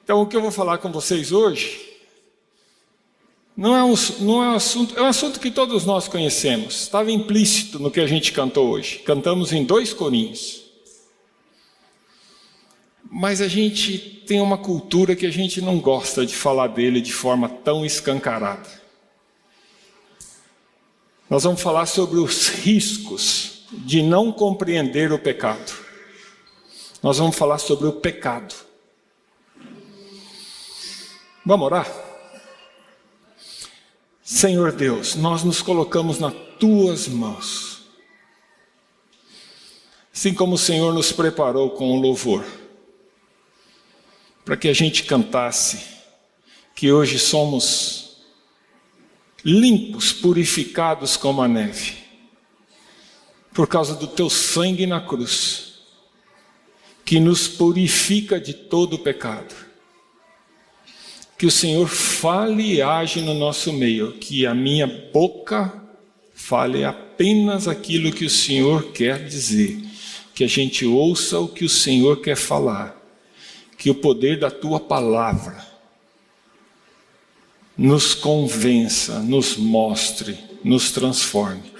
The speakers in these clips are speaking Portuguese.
Então, o que eu vou falar com vocês hoje não é um assunto, é um assunto que todos nós conhecemos. Estava implícito no que a gente cantou hoje. Cantamos em 2 corinhos. Mas a gente tem uma cultura que a gente não gosta de falar dele de forma tão escancarada. Nós vamos falar sobre os riscos de não compreender o pecado. Nós vamos falar sobre o pecado. Vamos orar? Senhor Deus, nós nos colocamos nas Tuas mãos. Assim como o Senhor nos preparou com o louvor, para que a gente cantasse, que hoje somos limpos, purificados como a neve, por causa do Teu sangue na cruz, que nos purifica de todo o pecado. Que o Senhor fale e age no nosso meio, que a minha boca fale apenas aquilo que o Senhor quer dizer, que a gente ouça o que o Senhor quer falar, que o poder da Tua palavra nos convença, nos mostre, nos transforme.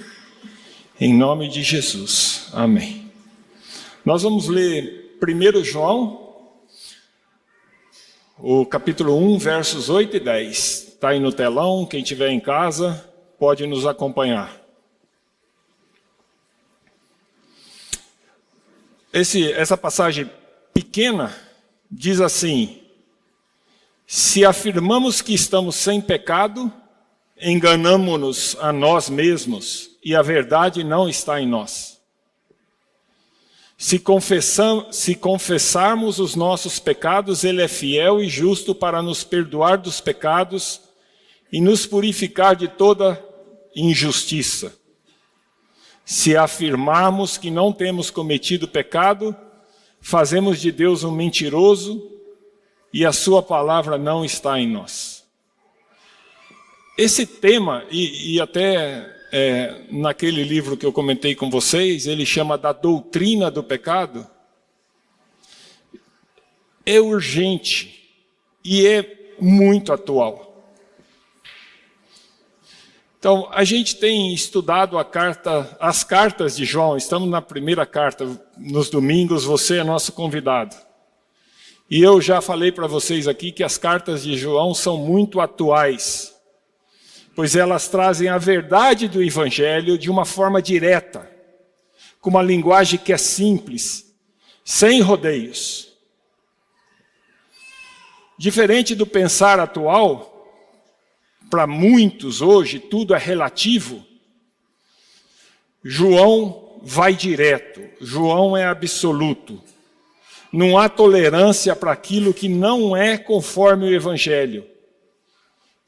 Em nome de Jesus, amém. Nós vamos ler 1 João, o capítulo 1, versos 8 e 10. Está aí no telão, quem estiver em casa pode nos acompanhar. Essa passagem pequena diz assim: se afirmamos que estamos sem pecado, enganamo-nos a nós mesmos e a verdade não está em nós. Se confessarmos os nossos pecados, Ele é fiel e justo para nos perdoar dos pecados e nos purificar de toda injustiça. Se afirmarmos que não temos cometido pecado, fazemos de Deus um mentiroso e a Sua palavra não está em nós. Esse tema, e até naquele livro que eu comentei com vocês, ele chama da doutrina do pecado, é urgente e é muito atual. Então, a gente tem estudado as cartas de João, estamos na primeira carta, nos domingos, você é nosso convidado. E eu já falei para vocês aqui que as cartas de João são muito atuais, pois elas trazem a verdade do Evangelho de uma forma direta, com uma linguagem que é simples, sem rodeios. Diferente do pensar atual, para muitos hoje tudo é relativo, João vai direto, João é absoluto. Não há tolerância para aquilo que não é conforme o Evangelho,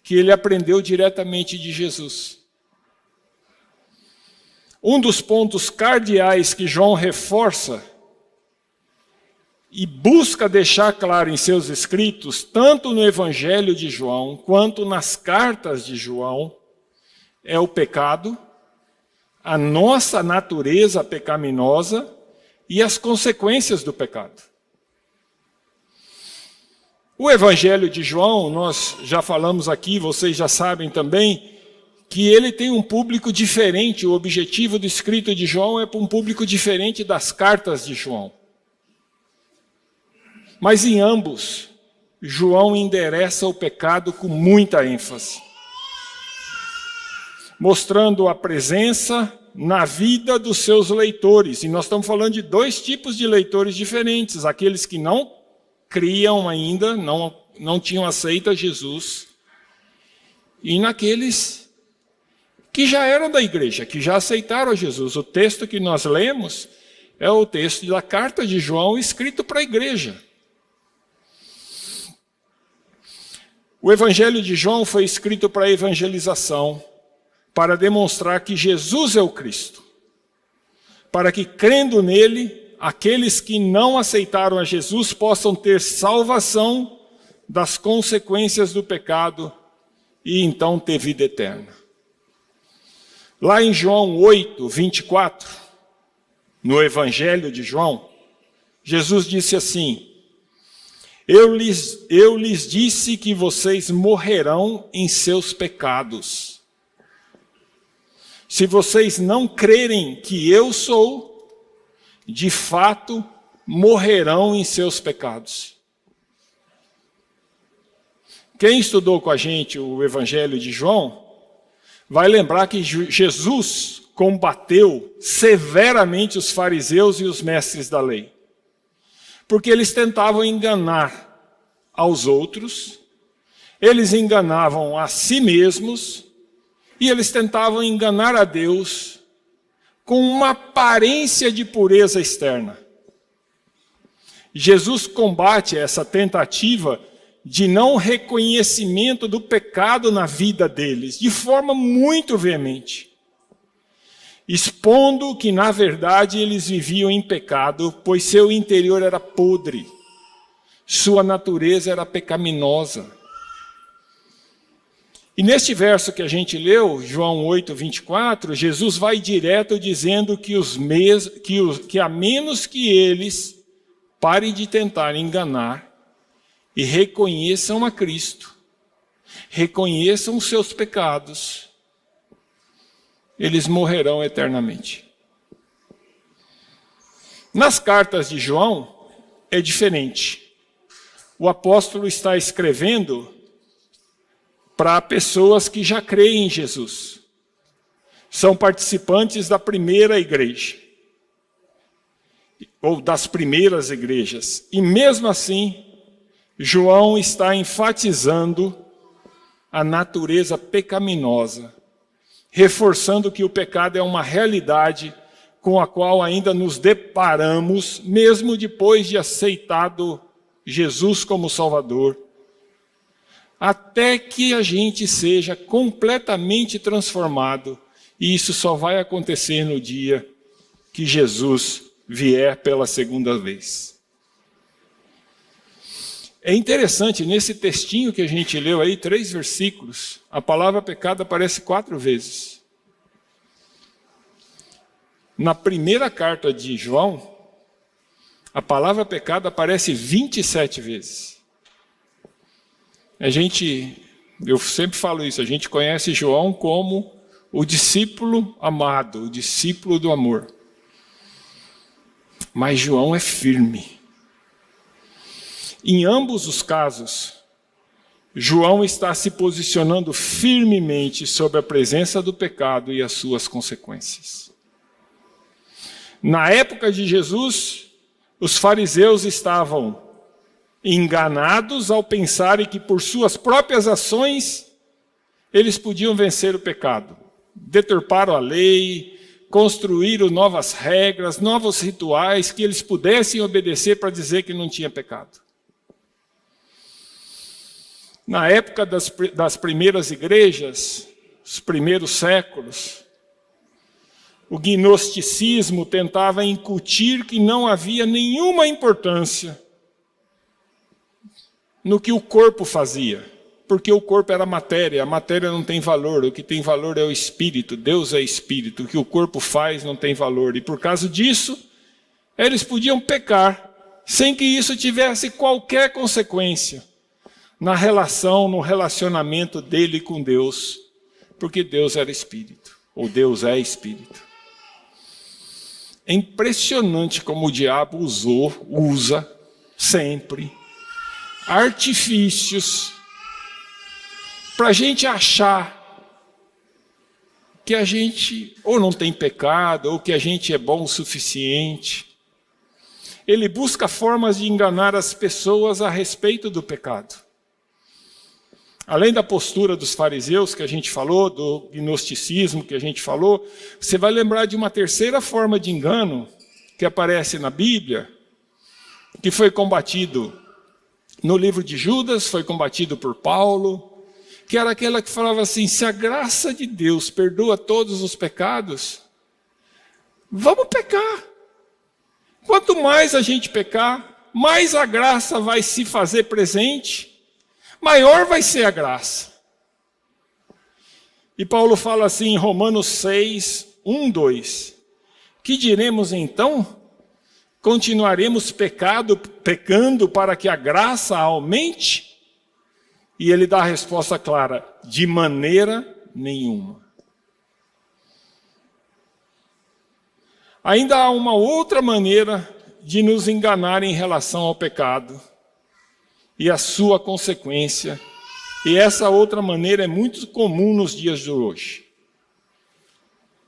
que ele aprendeu diretamente de Jesus. Um dos pontos cardeais que João reforça e busca deixar claro em seus escritos, tanto no Evangelho de João quanto nas cartas de João, é o pecado, a nossa natureza pecaminosa e as consequências do pecado. O Evangelho de João, nós já falamos aqui, vocês já sabem também, que ele tem um público diferente. O objetivo do escrito de João é para um público diferente das cartas de João. Mas em ambos, João endereça o pecado com muita ênfase, mostrando a presença na vida dos seus leitores. E nós estamos falando de 2 tipos de leitores diferentes: aqueles que não criam ainda, não tinham aceito a Jesus, e naqueles que já eram da igreja, que já aceitaram a Jesus. O texto que nós lemos é o texto da carta de João escrito para a igreja. O Evangelho de João foi escrito para a evangelização, para demonstrar que Jesus é o Cristo, para que, crendo nele, aqueles que não aceitaram a Jesus possam ter salvação das consequências do pecado e então ter vida eterna. Lá em João 8, 24, no Evangelho de João, Jesus disse assim: Eu lhes disse que vocês morrerão em seus pecados. Se vocês não crerem que eu sou, de fato morrerão em seus pecados. Quem estudou com a gente o Evangelho de João vai lembrar que Jesus combateu severamente os fariseus e os mestres da lei, porque eles tentavam enganar aos outros, eles enganavam a si mesmos e eles tentavam enganar a Deus com uma aparência de pureza externa. Jesus combate essa tentativa de não reconhecimento do pecado na vida deles, de forma muito veemente, expondo que, na verdade, eles viviam em pecado, pois seu interior era podre, sua natureza era pecaminosa. E neste verso que a gente leu, João 8, 24, Jesus vai direto dizendo que a menos que eles parem de tentar enganar e reconheçam a Cristo, reconheçam os seus pecados, eles morrerão eternamente. Nas cartas de João é diferente. O apóstolo está escrevendo para pessoas que já creem em Jesus. São participantes da primeira igreja, ou das primeiras igrejas. E mesmo assim, João está enfatizando a natureza pecaminosa, reforçando que o pecado é uma realidade com a qual ainda nos deparamos, mesmo depois de aceitado Jesus como Salvador, até que a gente seja completamente transformado, e isso só vai acontecer no dia que Jesus vier pela segunda vez. É interessante, nesse textinho que a gente leu aí, 3 versículos, a palavra pecado aparece 4 vezes. Na primeira carta de João, a palavra pecado aparece 27 vezes. Eu sempre falo isso, a gente conhece João como o discípulo amado, o discípulo do amor. Mas João é firme. Em ambos os casos, João está se posicionando firmemente sobre a presença do pecado e as suas consequências. Na época de Jesus, os fariseus estavam enganados ao pensarem que por suas próprias ações eles podiam vencer o pecado. Deturparam a lei, construíram novas regras, novos rituais que eles pudessem obedecer para dizer que não tinha pecado. Na época das primeiras igrejas, os primeiros séculos, o gnosticismo tentava incutir que não havia nenhuma importância no que o corpo fazia, porque o corpo era matéria, a matéria não tem valor, o que tem valor é o espírito, Deus é espírito, o que o corpo faz não tem valor, e por causa disso, eles podiam pecar, sem que isso tivesse qualquer consequência na relação, no relacionamento dele com Deus, porque Deus era espírito, ou Deus é espírito. É impressionante como o diabo usa sempre artifícios para a gente achar que a gente ou não tem pecado, ou que a gente é bom o suficiente. Ele busca formas de enganar as pessoas a respeito do pecado. Além da postura dos fariseus que a gente falou, do gnosticismo que a gente falou, você vai lembrar de uma terceira forma de engano que aparece na Bíblia, que foi combatido no livro de Judas, foi combatido por Paulo, que era aquela que falava assim: se a graça de Deus perdoa todos os pecados, vamos pecar. Quanto mais a gente pecar, mais a graça vai se fazer presente, maior vai ser a graça. E Paulo fala assim em Romanos 6, 1, 2, Que diremos então? Continuaremos pecando para que a graça aumente? E ele dá a resposta clara: de maneira nenhuma. Ainda há uma outra maneira de nos enganar em relação ao pecado e a sua consequência, e essa outra maneira é muito comum nos dias de hoje.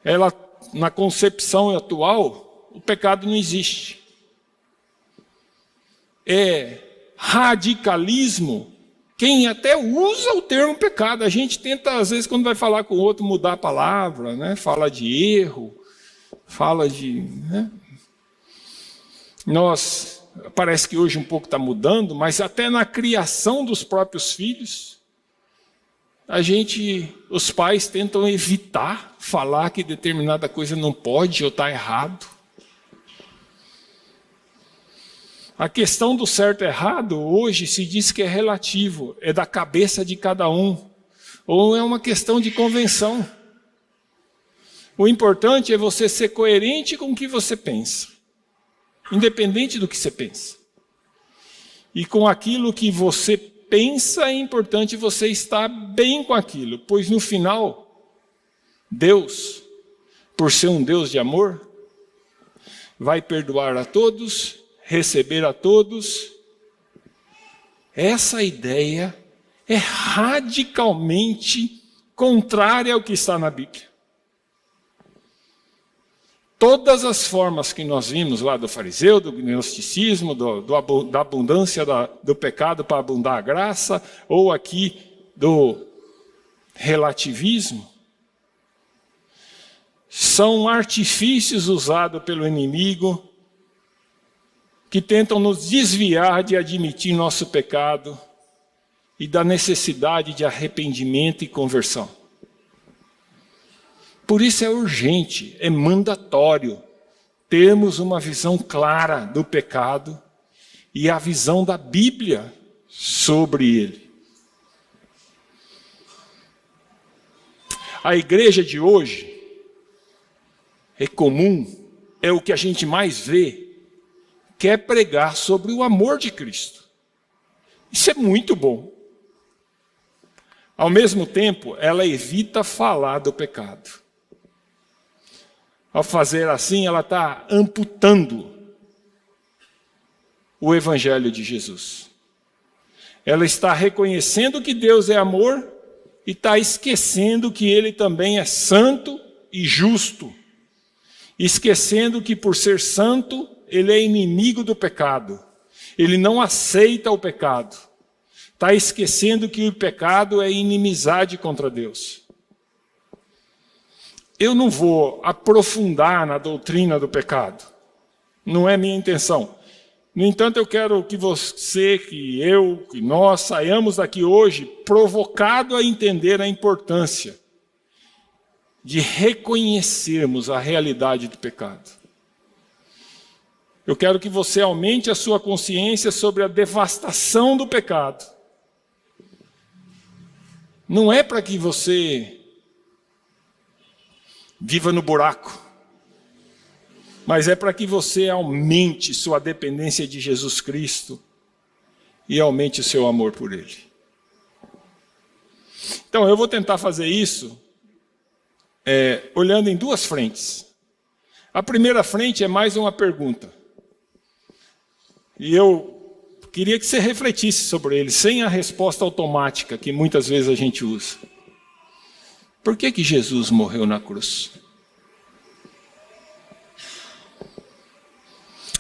Ela, na concepção atual, o pecado não existe. É radicalismo quem até usa o termo pecado. A gente tenta, às vezes, quando vai falar com o outro, mudar a palavra, né? Fala de erro, fala de... né? Parece que hoje um pouco está mudando, mas até na criação dos próprios filhos, os pais tentam evitar falar que determinada coisa não pode ou está errado. A questão do certo e errado, hoje se diz que é relativo, é da cabeça de cada um, ou é uma questão de convenção. O importante é você ser coerente com o que você pensa, independente do que você pensa. E com aquilo que você pensa, é importante você estar bem com aquilo, pois no final, Deus, por ser um Deus de amor, vai perdoar a todos, receber a todos. Essa ideia é radicalmente contrária ao que está na Bíblia. Todas as formas que nós vimos lá do fariseu, do gnosticismo, da abundância do pecado para abundar a graça, ou aqui do relativismo, são artifícios usados pelo inimigo que tentam nos desviar de admitir nosso pecado e da necessidade de arrependimento e conversão. Por isso é urgente, é mandatório termos uma visão clara do pecado e a visão da Bíblia sobre ele. A igreja de hoje é comum, é o que a gente mais vê, quer pregar sobre o amor de Cristo. Isso é muito bom. Ao mesmo tempo, ela evita falar do pecado. Ao fazer assim, ela está amputando o Evangelho de Jesus. Ela está reconhecendo que Deus é amor e está esquecendo que Ele também é santo e justo. Esquecendo que por ser santo, Ele é inimigo do pecado. Ele não aceita o pecado. Está esquecendo que o pecado é inimizade contra Deus. Eu não vou aprofundar na doutrina do pecado. Não é minha intenção. No entanto, eu quero que você, que eu, que nós saiamos daqui hoje provocado a entender a importância de reconhecermos a realidade do pecado. Eu quero que você aumente a sua consciência sobre a devastação do pecado. Não é para que você viva no buraco, mas é para que você aumente sua dependência de Jesus Cristo e aumente o seu amor por Ele. Então, eu vou tentar fazer isso olhando em duas frentes. A primeira frente é mais uma pergunta. E eu queria que você refletisse sobre ele, sem a resposta automática que muitas vezes a gente usa. Por que Jesus morreu na cruz?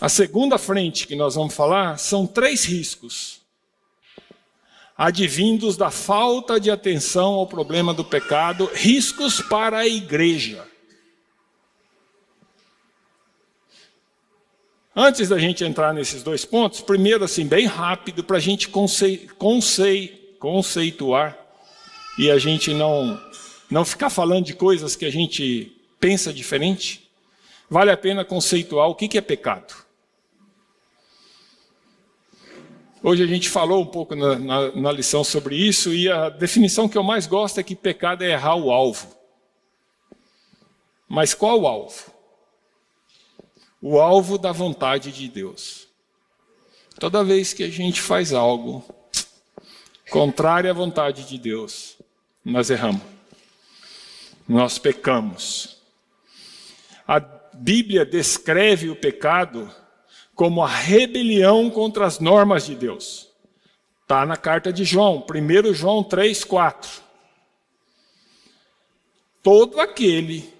A segunda frente que nós vamos falar são 3 riscos advindos da falta de atenção ao problema do pecado, riscos para a igreja. Antes da gente entrar nesses 2 pontos, primeiro assim, bem rápido, para a gente conceituar e a gente não ficar falando de coisas que a gente pensa diferente, vale a pena conceituar o que é pecado. Hoje a gente falou um pouco na lição sobre isso, e a definição que eu mais gosto é que pecado é errar o alvo. Mas qual o alvo? o alvo da vontade de Deus. Toda vez que a gente faz algo contrário à vontade de Deus, nós erramos. Nós pecamos. A Bíblia descreve o pecado como a rebelião contra as normas de Deus. Está na carta de João, 1 João 3,4. Todo aquele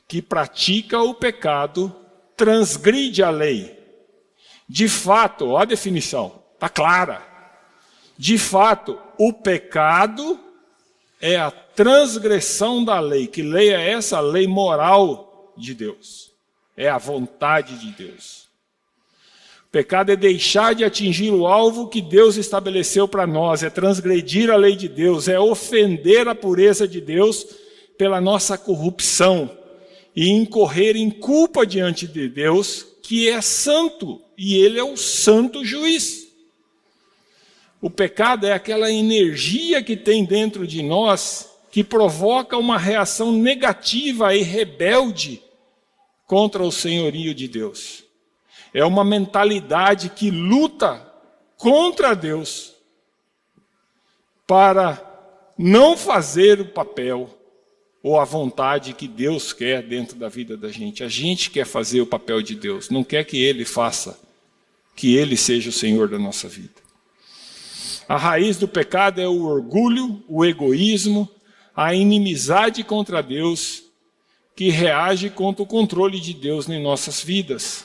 que pratica o pecado transgride a lei. De fato, olha a definição, está clara. De fato, o pecado é a transgressão da lei. Que lei é essa? A lei moral de Deus. É a vontade de Deus. O pecado é deixar de atingir o alvo que Deus estabeleceu para nós. É transgredir a lei de Deus. É ofender a pureza de Deus pela nossa corrupção. E incorrer em culpa diante de Deus, que é santo. E Ele é o santo juiz. O pecado é aquela energia que tem dentro de nós que provoca uma reação negativa e rebelde contra o senhorio de Deus. É uma mentalidade que luta contra Deus para não fazer o papel ou a vontade que Deus quer dentro da vida da gente. A gente quer fazer o papel de Deus, não quer que Ele faça, que Ele seja o Senhor da nossa vida. A raiz do pecado é o orgulho, o egoísmo, a inimizade contra Deus, que reage contra o controle de Deus em nossas vidas.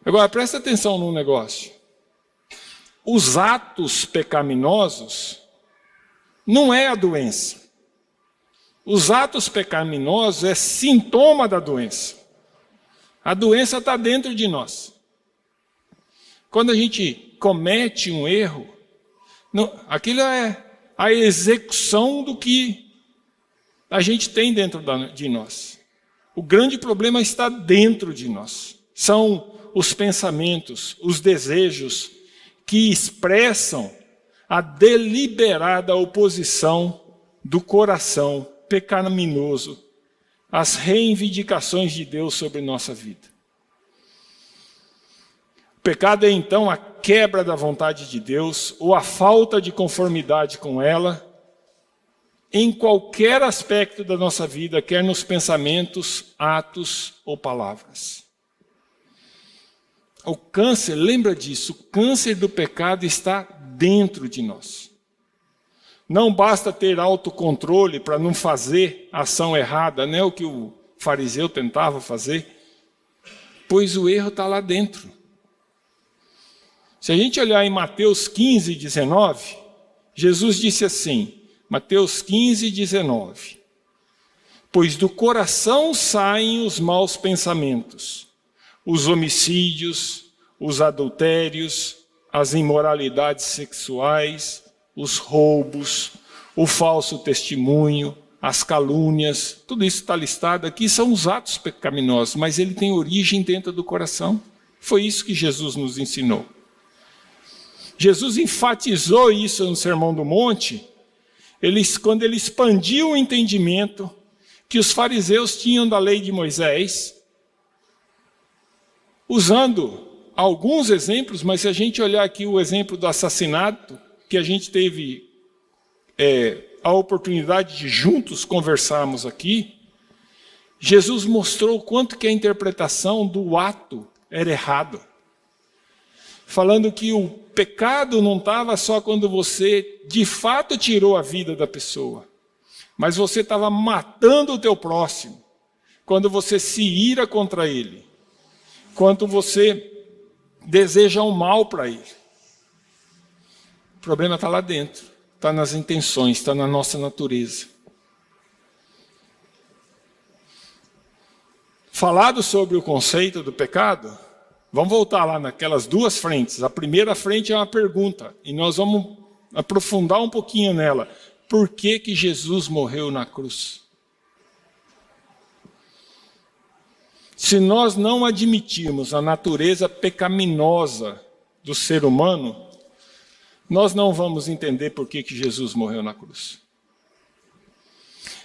Agora, presta atenção num negócio. Os atos pecaminosos não é a doença. Os atos pecaminosos é sintoma da doença. A doença está dentro de nós. Quando a gente comete um erro, aquilo é a execução do que a gente tem dentro de nós. O grande problema está dentro de nós. São os pensamentos, os desejos que expressam a deliberada oposição do coração pecaminoso às reivindicações de Deus sobre nossa vida. O pecado é então a quebra da vontade de Deus ou a falta de conformidade com ela em qualquer aspecto da nossa vida, quer nos pensamentos, atos ou palavras. O câncer, lembra disso, o câncer do pecado está dentro de nós. Não basta ter autocontrole para não fazer ação errada, não é o que o fariseu tentava fazer, pois o erro está lá dentro. Se a gente olhar em Mateus 15, 19, Jesus disse assim, Mateus 15, 19, pois do coração saem os maus pensamentos, os homicídios, os adultérios, as imoralidades sexuais, os roubos, o falso testemunho, as calúnias, tudo isso está listado aqui, são os atos pecaminosos, mas ele tem origem dentro do coração. Foi isso que Jesus nos ensinou. Jesus enfatizou isso no Sermão do Monte, quando ele expandiu o entendimento que os fariseus tinham da lei de Moisés, usando alguns exemplos, mas se a gente olhar aqui o exemplo do assassinato, que a gente teve a oportunidade de juntos conversarmos aqui, Jesus mostrou o quanto que a interpretação do ato era errado. Falando que o pecado não estava só quando você de fato tirou a vida da pessoa, mas você estava matando o teu próximo, quando você se ira contra ele, quando você deseja o mal para ele. O problema está lá dentro, está nas intenções, está na nossa natureza. Falado sobre o conceito do pecado, vamos voltar lá naquelas duas frentes. A primeira frente é uma pergunta, e nós vamos aprofundar um pouquinho nela. Por que que Jesus morreu na cruz? Se nós não admitirmos a natureza pecaminosa do ser humano, nós não vamos entender por que que Jesus morreu na cruz.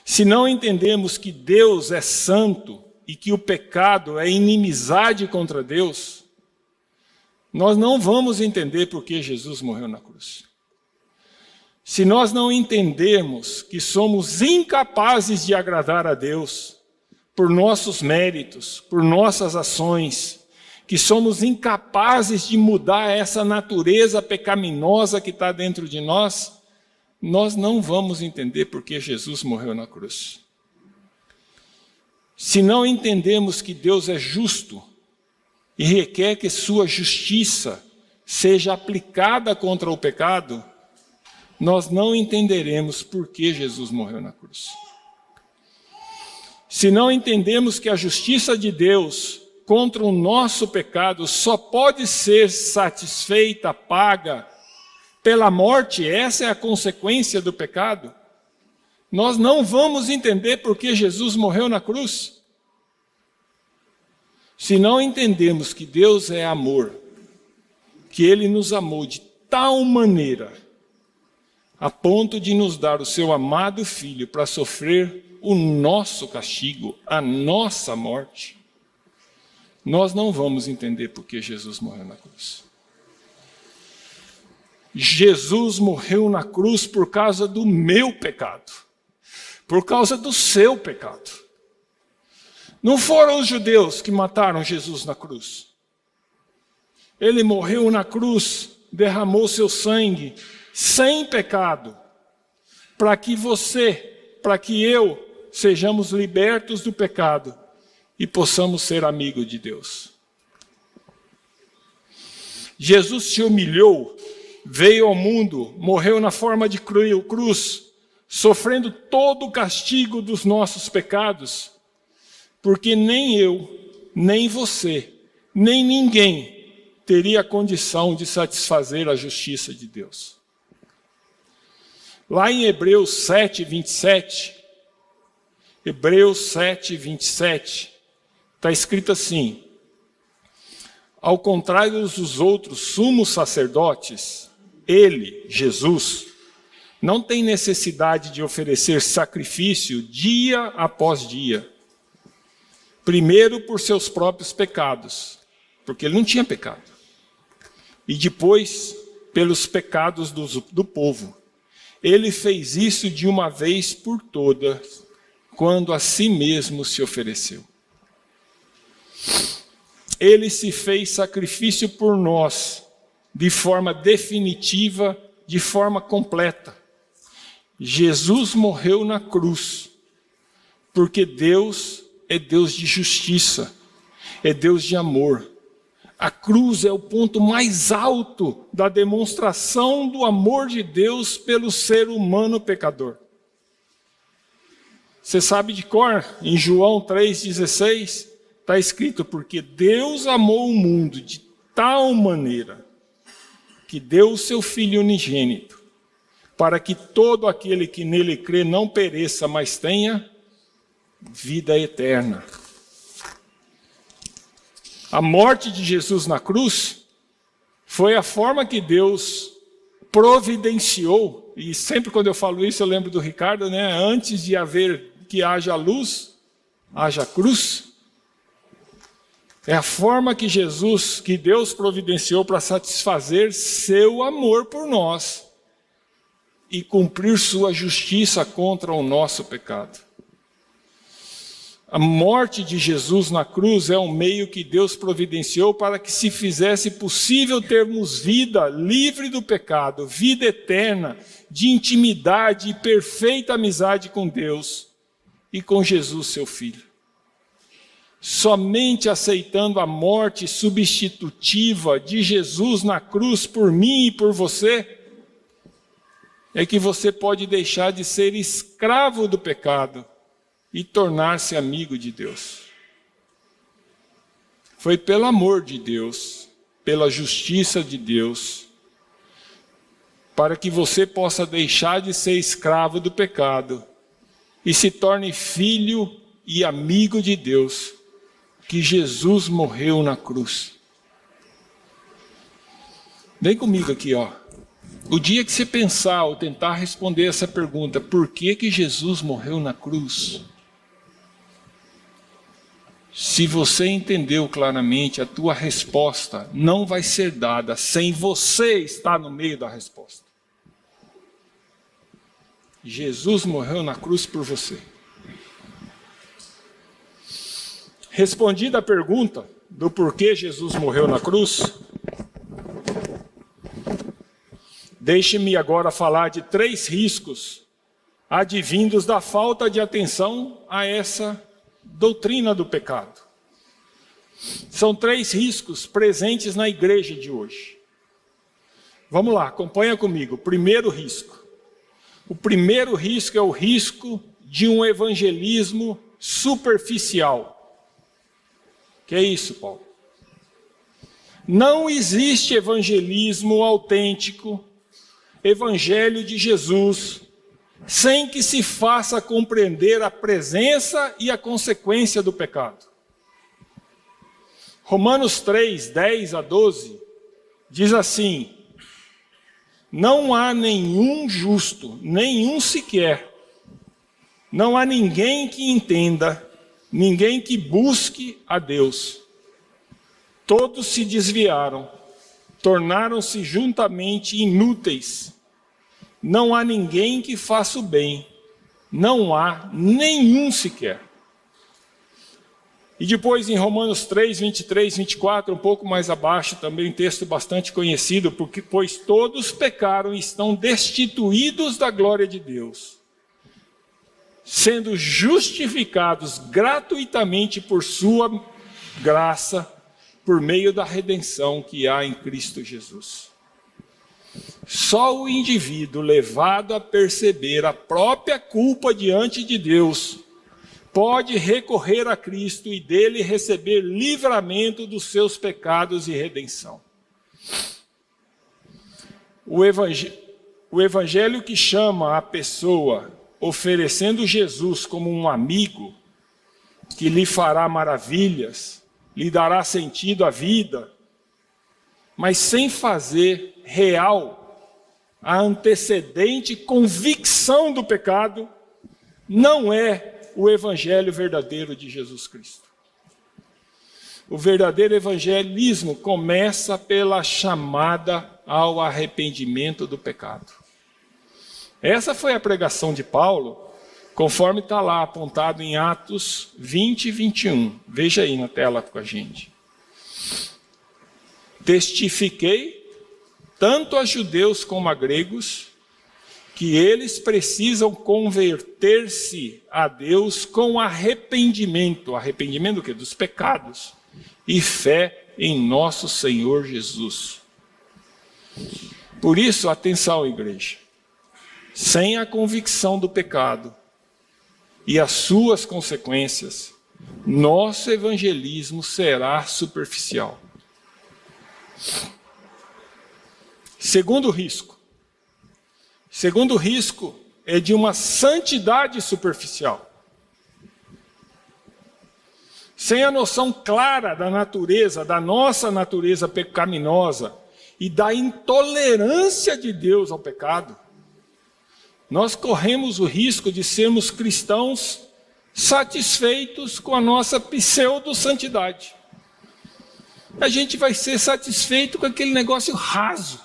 Se não entendemos que Deus é santo e que o pecado é inimizade contra Deus, nós não vamos entender por que Jesus morreu na cruz. Se nós não entendermos que somos incapazes de agradar a Deus por nossos méritos, por nossas ações, que somos incapazes de mudar essa natureza pecaminosa que está dentro de nós, nós não vamos entender por que Jesus morreu na cruz. Se não entendemos que Deus é justo e requer que sua justiça seja aplicada contra o pecado, nós não entenderemos por que Jesus morreu na cruz. Se não entendemos que a justiça de Deus contra o nosso pecado só pode ser satisfeita, paga pela morte, essa é a consequência do pecado, nós não vamos entender por que Jesus morreu na cruz. Se não entendemos que Deus é amor, que Ele nos amou de tal maneira, a ponto de nos dar o seu amado Filho para sofrer o nosso castigo, a nossa morte, nós não vamos entender por que Jesus morreu na cruz. Jesus morreu na cruz por causa do meu pecado, por causa do seu pecado. Não foram os judeus que mataram Jesus na cruz. Ele morreu na cruz, derramou seu sangue, sem pecado, para que você, para que eu, sejamos libertos do pecado e possamos ser amigos de Deus. Jesus se humilhou, veio ao mundo, morreu na forma de cruz, sofrendo todo o castigo dos nossos pecados, porque nem eu, nem você, nem ninguém teria condição de satisfazer a justiça de Deus. Lá em Hebreus 7, 27, está escrito assim: ao contrário dos outros sumos sacerdotes, ele, Jesus, não tem necessidade de oferecer sacrifício dia após dia. Primeiro por seus próprios pecados, porque ele não tinha pecado. E depois pelos pecados do povo. Ele fez isso de uma vez por todas, quando a si mesmo se ofereceu. Ele se fez sacrifício por nós, de forma definitiva, de forma completa. Jesus morreu na cruz, porque Deus é Deus de justiça, é Deus de amor. A cruz é o ponto mais alto da demonstração do amor de Deus pelo ser humano pecador. Você sabe de cor, em João 3,16, está escrito: porque Deus amou o mundo de tal maneira que deu o seu Filho unigênito, para que todo aquele que nele crê não pereça, mas tenha vida eterna. A morte de Jesus na cruz foi a forma que Deus providenciou, e sempre quando eu falo isso eu lembro do Ricardo, né? Antes de haver que haja luz, haja cruz. É a forma que Deus providenciou para satisfazer seu amor por nós e cumprir sua justiça contra o nosso pecado. A morte de Jesus na cruz é um meio que Deus providenciou para que se fizesse possível termos vida livre do pecado, vida eterna, de intimidade e perfeita amizade com Deus e com Jesus, seu Filho. Somente aceitando a morte substitutiva de Jesus na cruz por mim e por você, é que você pode deixar de ser escravo do pecado e tornar-se amigo de Deus. Foi pelo amor de Deus, pela justiça de Deus, para que você possa deixar de ser escravo do pecado e se torne filho e amigo de Deus, que Jesus morreu na cruz. Vem comigo aqui, ó. O dia que você pensar ou tentar responder essa pergunta, por que Jesus morreu na cruz? Se você entendeu claramente, a tua resposta não vai ser dada sem você estar no meio da resposta. Jesus morreu na cruz por você. Respondida a pergunta do porquê Jesus morreu na cruz, deixe-me agora falar de 3 riscos advindos da falta de atenção a essa doutrina do pecado. São 3 riscos presentes na igreja de hoje. Vamos lá, acompanha comigo. Primeiro risco. O primeiro risco é o risco de um evangelismo superficial. Que é isso, Paulo? Não existe evangelismo autêntico, evangelho de Jesus, sem que se faça compreender a presença e a consequência do pecado. Romanos 3, 10 a 12, diz assim: não há nenhum justo, nenhum sequer. Não há ninguém que entenda, ninguém que busque a Deus. Todos se desviaram, tornaram-se juntamente inúteis. Não há ninguém que faça o bem, não há nenhum sequer. E depois em Romanos 3, 23, 24, um pouco mais abaixo, também um texto bastante conhecido, pois todos pecaram e estão destituídos da glória de Deus, sendo justificados gratuitamente por sua graça, por meio da redenção que há em Cristo Jesus. Só o indivíduo levado a perceber a própria culpa diante de Deus pode recorrer a Cristo e dele receber livramento dos seus pecados e redenção. O evangelho que chama a pessoa oferecendo Jesus como um amigo que lhe fará maravilhas, lhe dará sentido à vida, mas sem fazer real a antecedente convicção do pecado, não é o evangelho verdadeiro de Jesus Cristo. O verdadeiro evangelismo começa pela chamada ao arrependimento do pecado. Essa foi a pregação de Paulo, conforme está lá apontado em Atos 20 e 21. Veja aí na tela com a gente. Testifiquei, tanto a judeus como a gregos, que eles precisam converter-se a Deus com arrependimento. Arrependimento do quê? Dos pecados. E fé em nosso Senhor Jesus. Por isso, atenção, igreja. Sem a convicção do pecado e as suas consequências, nosso evangelismo será superficial. Segundo risco. Segundo risco é de uma santidade superficial. Sem a noção clara da natureza, da nossa natureza pecaminosa e da intolerância de Deus ao pecado, nós corremos o risco de sermos cristãos satisfeitos com a nossa pseudo-santidade. A gente vai ser satisfeito com aquele negócio raso.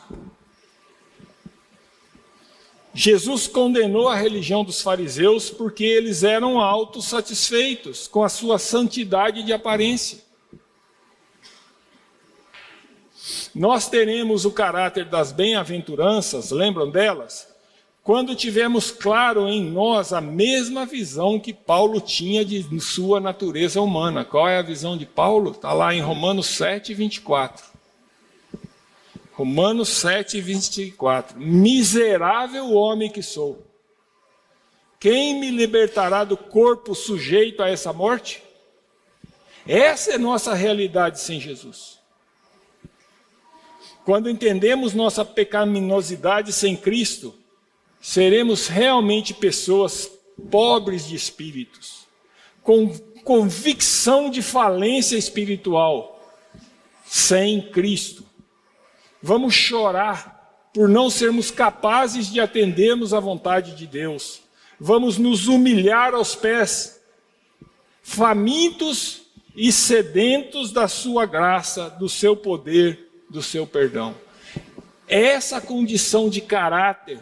Jesus condenou a religião dos fariseus porque eles eram autossatisfeitos com a sua santidade de aparência. Nós teremos o caráter das bem-aventuranças, lembram delas? Quando tivermos claro em nós a mesma visão que Paulo tinha de sua natureza humana. Qual é a visão de Paulo? Está lá em Romanos 7, 24. Romanos 7, 24. Miserável homem que sou. Quem me libertará do corpo sujeito a essa morte? Essa é nossa realidade sem Jesus. Quando entendemos nossa pecaminosidade sem Cristo, seremos realmente pessoas pobres de espíritos, com convicção de falência espiritual, sem Cristo. Vamos chorar por não sermos capazes de atendermos à vontade de Deus. Vamos nos humilhar aos pés, famintos e sedentos da sua graça, do seu poder, do seu perdão. Essa condição de caráter,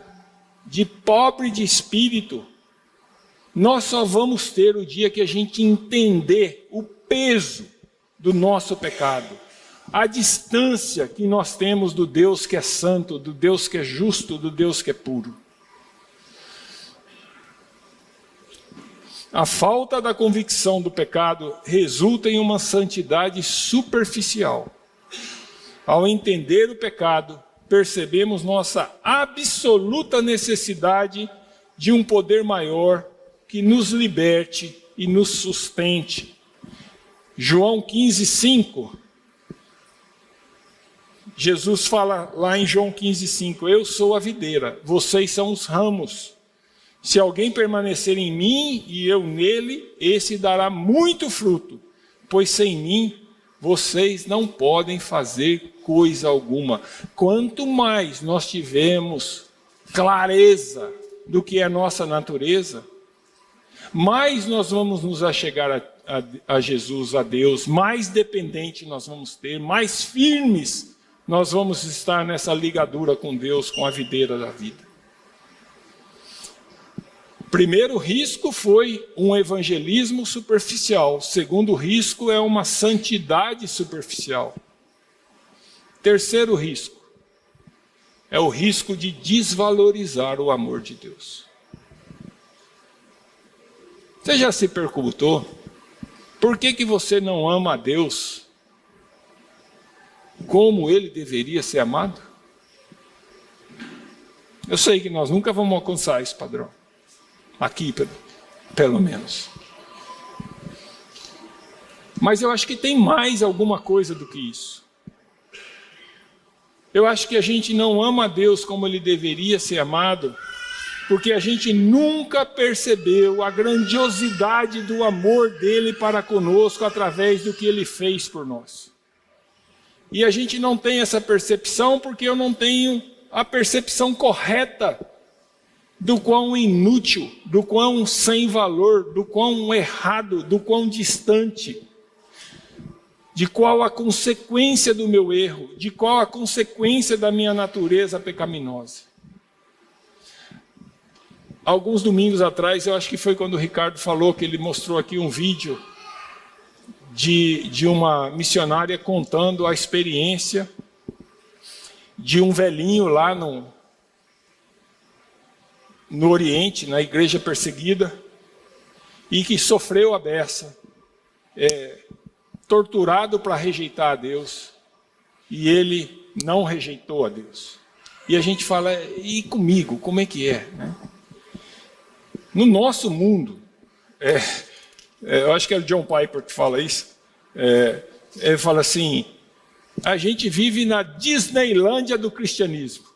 de pobre de espírito, nós só vamos ter o dia que a gente entender o peso do nosso pecado, a distância que nós temos do Deus que é santo, do Deus que é justo, do Deus que é puro. A falta da convicção do pecado resulta em uma santidade superficial. Ao entender o pecado, percebemos nossa absoluta necessidade de um poder maior que nos liberte e nos sustente. João 15:5. Jesus fala lá em João 15:5, eu sou a videira, vocês são os ramos. Se alguém permanecer em mim e eu nele, esse dará muito fruto, pois sem mim vocês não podem fazer coisa alguma. Quanto mais nós tivermos clareza do que é a nossa natureza, mais nós vamos nos achegar a Jesus, a Deus, mais dependente nós vamos ter, mais firmes nós vamos estar nessa ligadura com Deus, com a videira da vida. Primeiro risco foi um evangelismo superficial. Segundo risco é uma santidade superficial. Terceiro risco é o risco de desvalorizar o amor de Deus. Você já se perguntou por que você não ama a Deus como Ele deveria ser amado? Eu sei que nós nunca vamos alcançar esse padrão. Aqui, pelo menos. Mas eu acho que tem mais alguma coisa do que isso. Eu acho que a gente não ama a Deus como Ele deveria ser amado, porque a gente nunca percebeu a grandiosidade do amor dEle para conosco através do que Ele fez por nós. E a gente não tem essa percepção porque eu não tenho a percepção correta do quão inútil, do quão sem valor, do quão errado, do quão distante, de qual a consequência do meu erro, de qual a consequência da minha natureza pecaminosa. Alguns domingos atrás, eu acho que foi quando o Ricardo falou que ele mostrou aqui um vídeo de uma missionária contando a experiência de um velhinho lá no Oriente, na igreja perseguida, e que sofreu a beça, torturado para rejeitar a Deus, e ele não rejeitou a Deus. E a gente fala, e comigo, como é que é? Né? No nosso mundo, eu acho que é o John Piper que fala isso, ele fala assim, a gente vive na Disneylândia do cristianismo.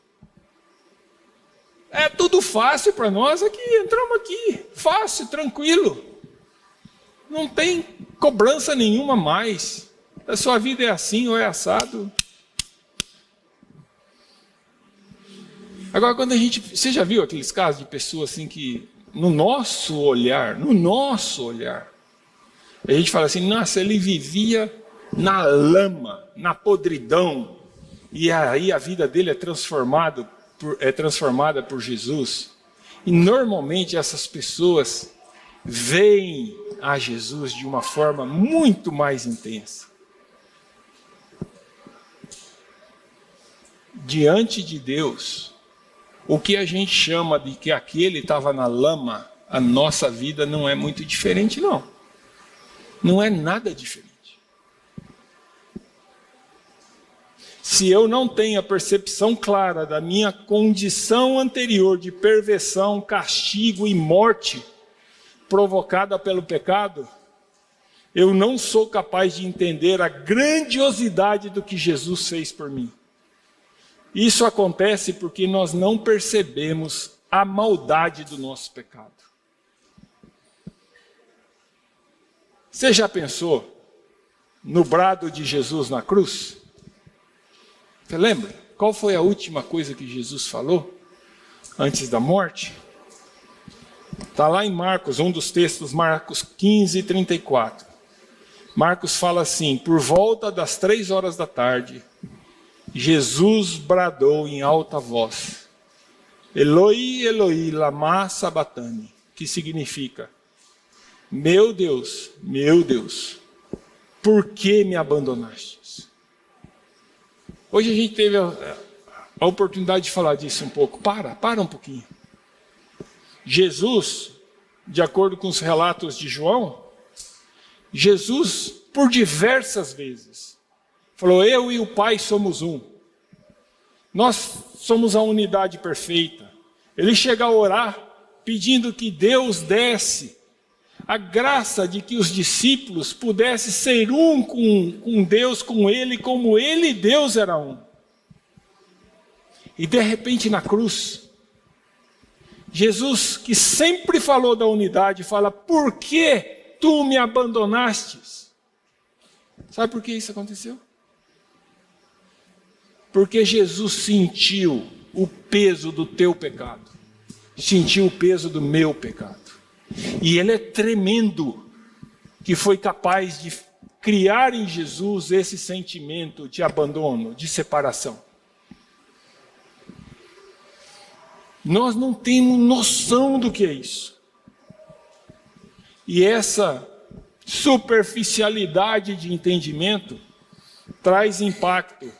É tudo fácil para nós aqui, entramos aqui, fácil, tranquilo. Não tem cobrança nenhuma mais. A sua vida é assim ou é assado. Agora, quando a gente... Você já viu aqueles casos de pessoas assim que, no nosso olhar, a gente fala assim, nossa, ele vivia na lama, na podridão, e aí a vida dele é transformada por Jesus. E normalmente essas pessoas veem a Jesus de uma forma muito mais intensa. Diante de Deus, o que a gente chama de que aquele estava na lama, a nossa vida não é muito diferente, não. Não é nada diferente. Se eu não tenho a percepção clara da minha condição anterior de perversão, castigo e morte provocada pelo pecado, eu não sou capaz de entender a grandiosidade do que Jesus fez por mim. Isso acontece porque nós não percebemos a maldade do nosso pecado. Você já pensou no brado de Jesus na cruz? Você lembra? Qual foi a última coisa que Jesus falou antes da morte? Está lá em Marcos, um dos textos, Marcos 15:34. Marcos fala assim: por volta das 3 horas da tarde, Jesus bradou em alta voz: Eloi, Eloi, lama sabachthani, que significa: meu Deus, por que me abandonastes? Hoje a gente teve a oportunidade de falar disso um pouco. Para um pouquinho. Jesus, de acordo com os relatos de João, Jesus, por diversas vezes, falou: eu e o Pai somos um. Nós somos a unidade perfeita. Ele chega a orar pedindo que Deus desse a graça de que os discípulos pudessem ser um com Deus, com Ele, como Ele e Deus era um. E de repente na cruz, Jesus, que sempre falou da unidade, fala: por que tu me abandonastes? Sabe por que isso aconteceu? Porque Jesus sentiu o peso do teu pecado, sentiu o peso do meu pecado. E Ele é tremendo, que foi capaz de criar em Jesus esse sentimento de abandono, de separação. Nós não temos noção do que é isso. E essa superficialidade de entendimento traz impacto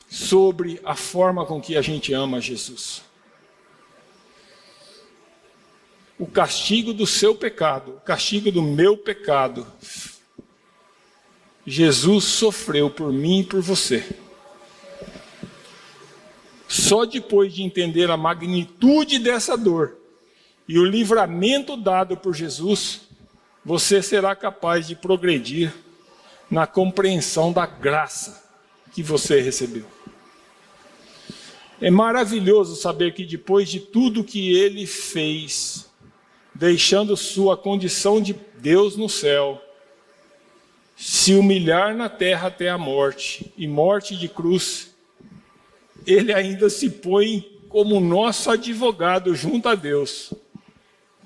sobre a forma com que a gente ama Jesus. O castigo do seu pecado, o castigo do meu pecado, Jesus sofreu por mim e por você. Só depois de entender a magnitude dessa dor e o livramento dado por Jesus, você será capaz de progredir na compreensão da graça que você recebeu. É maravilhoso saber que depois de tudo que Ele fez, deixando sua condição de Deus no céu, se humilhar na terra até a morte, e morte de cruz, Ele ainda se põe como nosso advogado junto a Deus,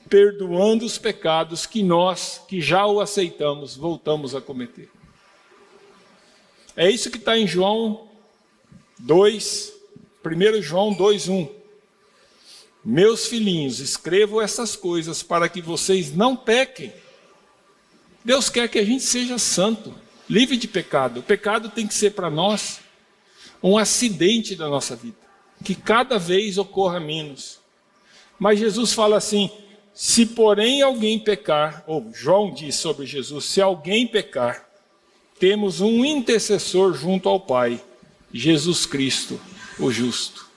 perdoando os pecados que nós, que já o aceitamos, voltamos a cometer. É isso que está em João 2, 1 João 2:1. Meus filhinhos, escrevo essas coisas para que vocês não pequem. Deus quer que a gente seja santo, livre de pecado. O pecado tem que ser para nós um acidente da nossa vida, que cada vez ocorra menos. Mas Jesus fala assim: se porém alguém pecar, ou João diz sobre Jesus, se alguém pecar, temos um intercessor junto ao Pai, Jesus Cristo, o justo.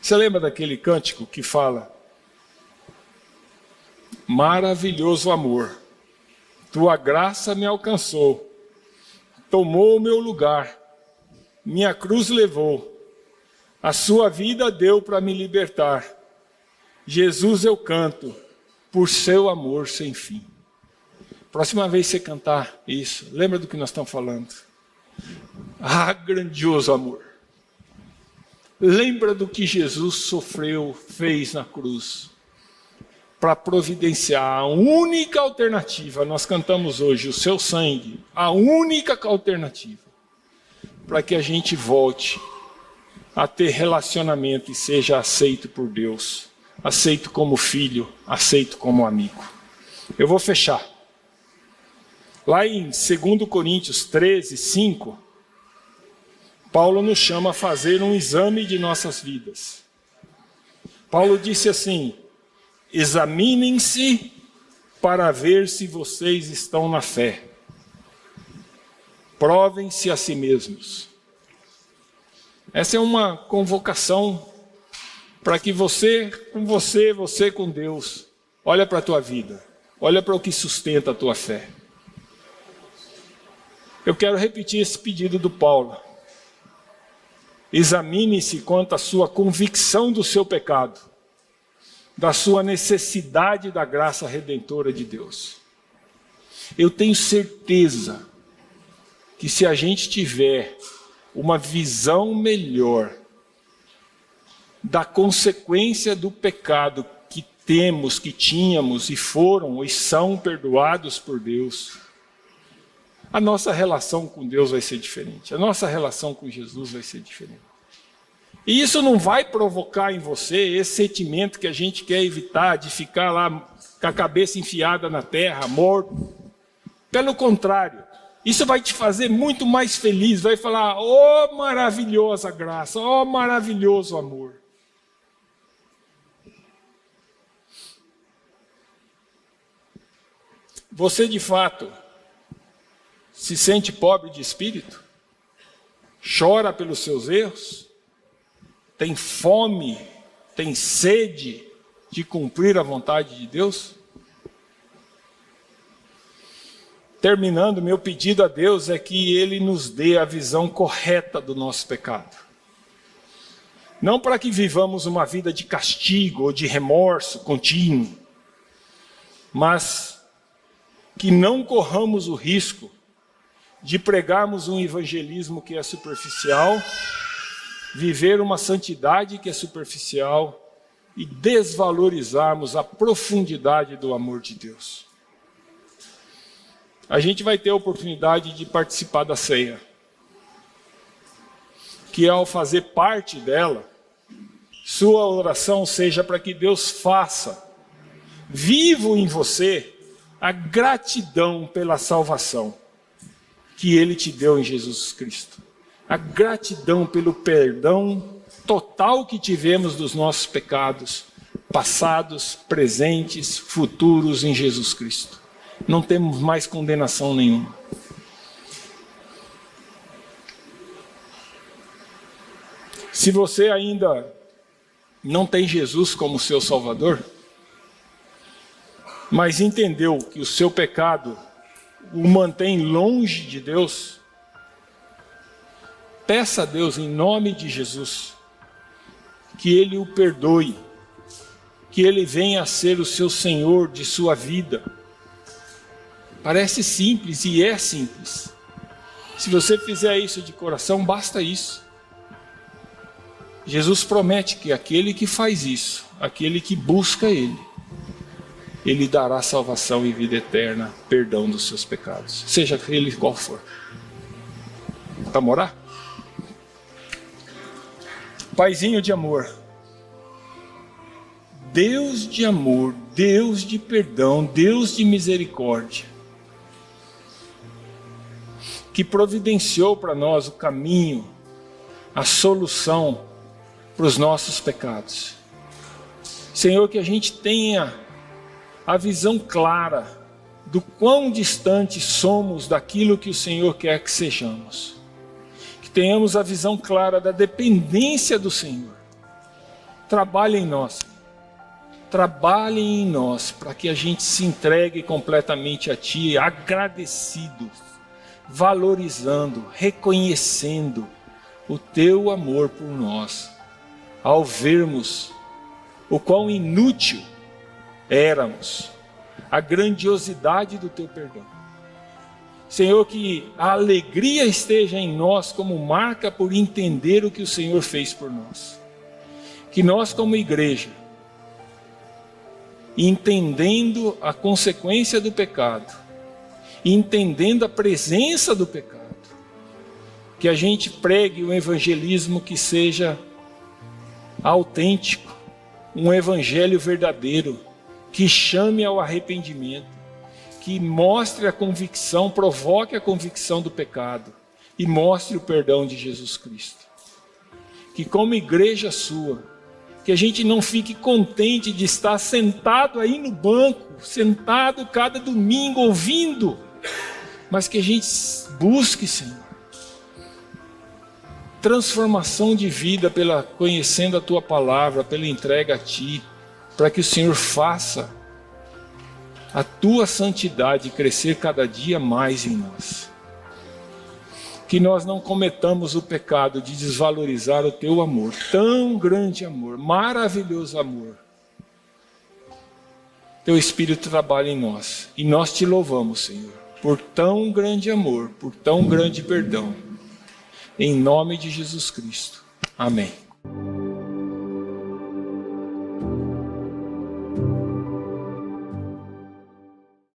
Você lembra daquele cântico que fala: maravilhoso amor, tua graça me alcançou, tomou o meu lugar, minha cruz levou, a sua vida deu para me libertar. Jesus eu canto, por seu amor sem fim. Próxima vez você cantar isso, lembra do que nós estamos falando? Ah, grandioso amor. Lembra do que Jesus sofreu, fez na cruz, para providenciar a única alternativa. Nós cantamos hoje, o seu sangue, a única alternativa, para que a gente volte a ter relacionamento e seja aceito por Deus, aceito como filho, aceito como amigo. Eu vou fechar. Lá em 2 Coríntios 13:5, Paulo nos chama a fazer um exame de nossas vidas. Paulo disse assim: examinem-se para ver se vocês estão na fé. Provem-se a si mesmos. Essa é uma convocação para que você com Deus, olha para a tua vida, olha para o que sustenta a tua fé. Eu quero repetir esse pedido do Paulo. Examine-se quanto à sua convicção do seu pecado, da sua necessidade da graça redentora de Deus. Eu tenho certeza que se a gente tiver uma visão melhor da consequência do pecado que temos, que tínhamos e foram e são perdoados por Deus, a nossa relação com Deus vai ser diferente. A nossa relação com Jesus vai ser diferente. E isso não vai provocar em você esse sentimento que a gente quer evitar, de ficar lá com a cabeça enfiada na terra, morto. Pelo contrário, isso vai te fazer muito mais feliz. Vai falar, oh maravilhosa graça, oh maravilhoso amor. Você de fato se sente pobre de espírito? Chora pelos seus erros? Tem fome, tem sede de cumprir a vontade de Deus? Terminando, meu pedido a Deus é que Ele nos dê a visão correta do nosso pecado. Não para que vivamos uma vida de castigo ou de remorso contínuo, mas que não corramos o risco de pregarmos um evangelismo que é superficial, viver uma santidade que é superficial e desvalorizarmos a profundidade do amor de Deus. A gente vai ter a oportunidade de participar da ceia, que ao fazer parte dela, sua oração seja para que Deus faça vivo em você a gratidão pela salvação que Ele te deu em Jesus Cristo. A gratidão pelo perdão total que tivemos dos nossos pecados, passados, presentes, futuros em Jesus Cristo. Não temos mais condenação nenhuma. Se você ainda não tem Jesus como seu Salvador, mas entendeu que o seu pecado o mantém longe de Deus, peça a Deus em nome de Jesus que Ele o perdoe, que Ele venha a ser o seu Senhor de sua vida. Parece simples e é simples. Se você fizer isso de coração, basta isso. Jesus promete que aquele que faz isso, aquele que busca Ele dará salvação e vida eterna, perdão dos seus pecados, seja ele qual for. Vamos orar? Paizinho de amor, Deus de amor, Deus de perdão, Deus de misericórdia, que providenciou para nós o caminho, a solução para os nossos pecados. Senhor, que a gente tenha a visão clara do quão distante somos daquilo que o Senhor quer que sejamos. Que tenhamos a visão clara da dependência do Senhor. Trabalhe em nós. Trabalhe em nós para que a gente se entregue completamente a Ti, agradecido, valorizando, reconhecendo o Teu amor por nós. Ao vermos o quão inútil éramos, a grandiosidade do Teu perdão. Senhor, que a alegria esteja em nós como marca por entender o que o Senhor fez por nós. Que nós como igreja, entendendo a consequência do pecado, entendendo a presença do pecado, que a gente pregue um evangelismo que seja autêntico, um evangelho verdadeiro, que chame ao arrependimento, que mostre a convicção, provoque a convicção do pecado e mostre o perdão de Jesus Cristo. Que como igreja sua, que a gente não fique contente de estar sentado aí no banco, sentado cada domingo ouvindo, mas que a gente busque, Senhor, transformação de vida conhecendo a Tua palavra, pela entrega a Ti, para que o Senhor faça a Tua santidade crescer cada dia mais em nós. Que nós não cometamos o pecado de desvalorizar o Teu amor, tão grande amor, maravilhoso amor. Teu Espírito trabalha em nós, e nós Te louvamos, Senhor, por tão grande amor, por tão grande perdão. Em nome de Jesus Cristo. Amém.